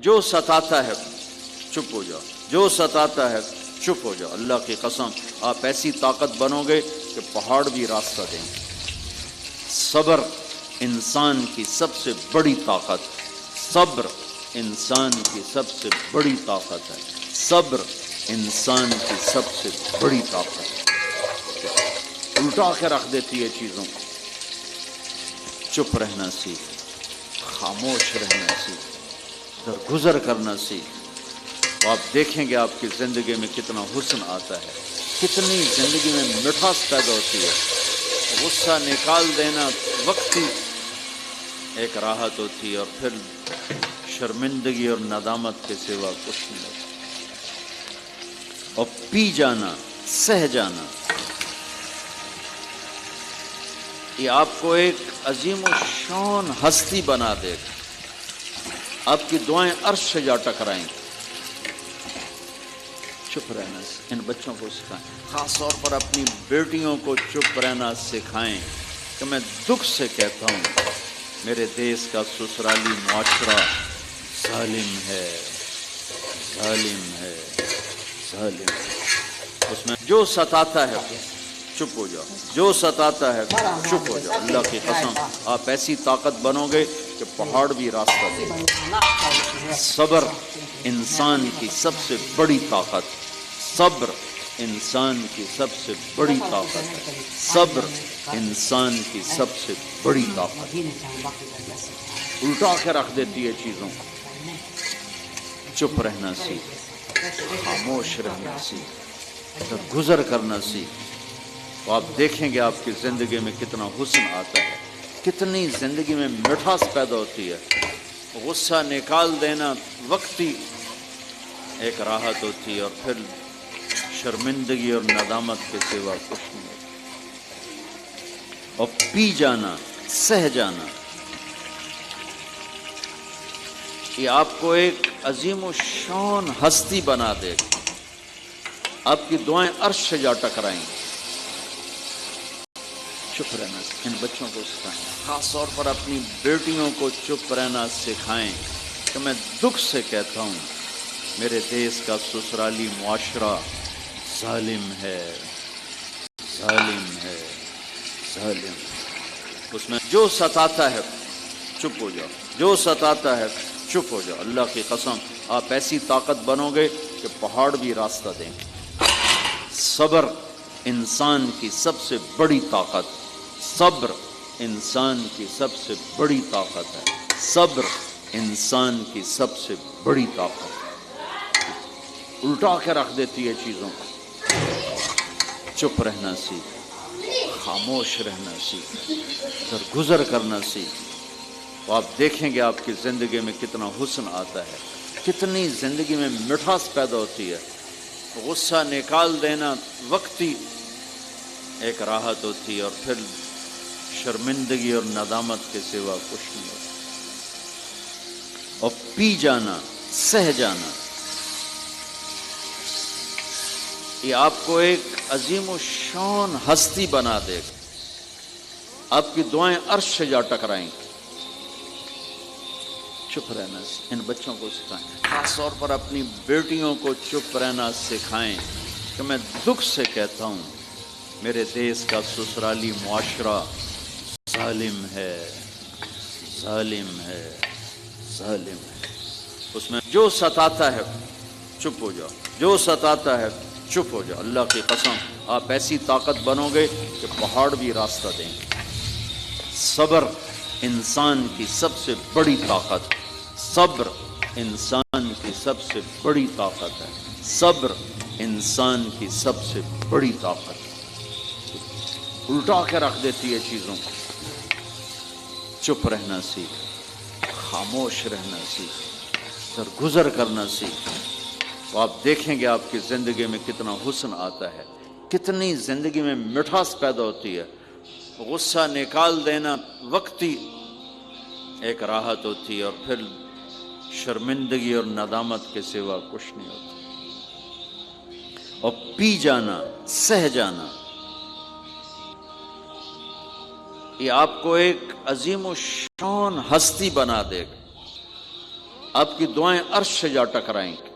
جو ستاتا ہے چپ ہو جاؤ، جو ستاتا ہے چپ ہو جاؤ۔ اللہ کی قسم آپ ایسی طاقت بنو گے کہ پہاڑ بھی راستہ دیں گے۔ صبر انسان کی سب سے بڑی طاقت، صبر انسان کی سب سے بڑی طاقت ہے، صبر انسان کی سب سے بڑی طاقت ہے۔ الٹا کے رکھ دیتی ہے چیزوں کو۔ چپ رہنا سیکھ، خاموش رہنا سیکھ، درگزر کرنا سیکھ، تو آپ دیکھیں گے آپ کی زندگی میں کتنا حسن آتا ہے، کتنی زندگی میں مٹھاس پیدا ہوتی ہے۔ غصہ نکال دینا وقتی ایک راحت ہوتی ہے، اور پھر شرمندگی اور ندامت کے سوا کچھ نہیں ہوتا۔ اور پی جانا، سہ جانا، یہ آپ کو ایک عظیم الشان ہستی بنا دے گا۔ آپ کی دعائیں عرش سے جا ٹکرائیں گی۔ چپ رہنا ان بچوں کو سکھائیں، خاص طور پر اپنی بیٹیوں کو چپ رہنا سکھائیں کہ میں دکھ سے کہتا ہوں میرے دیس کا سسرالی معاشرہ ظالم ہے، ظالم ہے، ظالم ہے۔ اس میں جو ستاتا ہے چپ ہو جاؤ، جو ستاتا ہے چپ ہو جاؤ۔ اللہ کی قسم آپ ایسی طاقت بنو گے کہ پہاڑ بھی راستہ دے گا۔ صبر انسان کی سب سے بڑی طاقت، صبر انسان کی سب سے بڑی طاقت ہے، صبر انسان کی سب سے بڑی طاقت ہے۔ الٹا کے رکھ دیتی ہے چیزوں کو۔ چپ رہنا سیکھ، خاموش رہنا سیکھ، درگزر کرنا سیکھ، تو آپ دیکھیں گے آپ کی زندگی میں کتنا حسن آتا ہے، کتنی زندگی میں مٹھاس پیدا ہوتی ہے۔ غصہ نکال دینا وقتی ایک راحت ہوتی ہے، اور پھر شرمندگی اور ندامت کے سوا کچھ نہیں ہوتا۔ اور پی جانا، سہ جانا، یہ آپ کو ایک عظیم الشان ہستی بنا دے گا۔ آپ کی دعائیں عرش سے جا ٹکرائیں گی۔ چپ رہنا ان بچوں کو سکھائیں، خاص طور پر اپنی بیٹیوں کو چپ رہنا سکھائیں کہ میں دکھ سے کہتا ہوں میرے دیس کا سسرالی معاشرہ ظالم ہے، ظالم ہے، ظالم ہے۔ اس میں جو ستاتا ہے چپ ہو جاؤ، جو ستاتا ہے چپ ہو جاؤ۔ اللہ کی قسم آپ ایسی طاقت بنو گے کہ پہاڑ بھی راستہ دیں گے۔ صبر انسان کی سب سے بڑی طاقت، صبر انسان کی سب سے بڑی طاقت ہے، صبر انسان کی سب سے بڑی طاقت ہے۔ الٹا کے رکھ دیتی ہے چیزوں کو۔ چپ رہنا سیکھ، خاموش رہنا سیکھ، درگزر کرنا سیکھ، تو آپ دیکھیں گے آپ کی زندگی میں کتنا حسن آتا ہے، کتنی زندگی میں مٹھاس پیدا ہوتی ہے۔ غصہ نکال دینا وقتی ایک راحت ہوتی ہے، اور پھر شرمندگی اور ندامت کے سوا کچھ نہیں ہوتا۔ اور پی جانا، سہ جانا، یہ آپ کو ایک عظیم الشان ہستی بنا دے گا۔ آپ کی دعائیں عرش سے جا ٹکرائیں گی۔ چپ رہنا ان بچوں کو سکھائیں، خاص طور پر اپنی بیٹیوں کو چپ رہنا سکھائیں کہ میں دکھ سے کہتا ہوں میرے دیس کا سسرالی معاشرہ ظالم ہے، ظالم ہے، ظالم ہے۔ اس میں جو ستاتا ہے چپ ہو جاؤ، جو ستاتا ہے چپ ہو جاؤ۔ اللہ کی قسم آپ ایسی طاقت بنو گے کہ پہاڑ بھی راستہ دیں گے۔ صبر انسان کی سب سے بڑی طاقت، صبر انسان کی سب سے بڑی طاقت ہے، صبر انسان کی سب سے بڑی طاقت ہے۔ الٹا کے رکھ دیتی ہے چیزوں کو۔ چپ رہنا سیکھ، خاموش رہنا سیکھ، درگزر کرنا سیکھ، تو آپ دیکھیں گے آپ کی زندگی میں کتنا حسن آتا ہے، کتنی زندگی میں مٹھاس پیدا ہوتی ہے۔ غصہ نکال دینا وقتی ایک راحت ہوتی ہے، اور پھر شرمندگی اور ندامت کے سوا کچھ نہیں ہوتا۔ اور پی جانا، سہ جانا، یہ آپ کو ایک عظیم الشان ہستی بنا دے گا۔ آپ کی دعائیں عرش سے جا ٹکرائیں گی.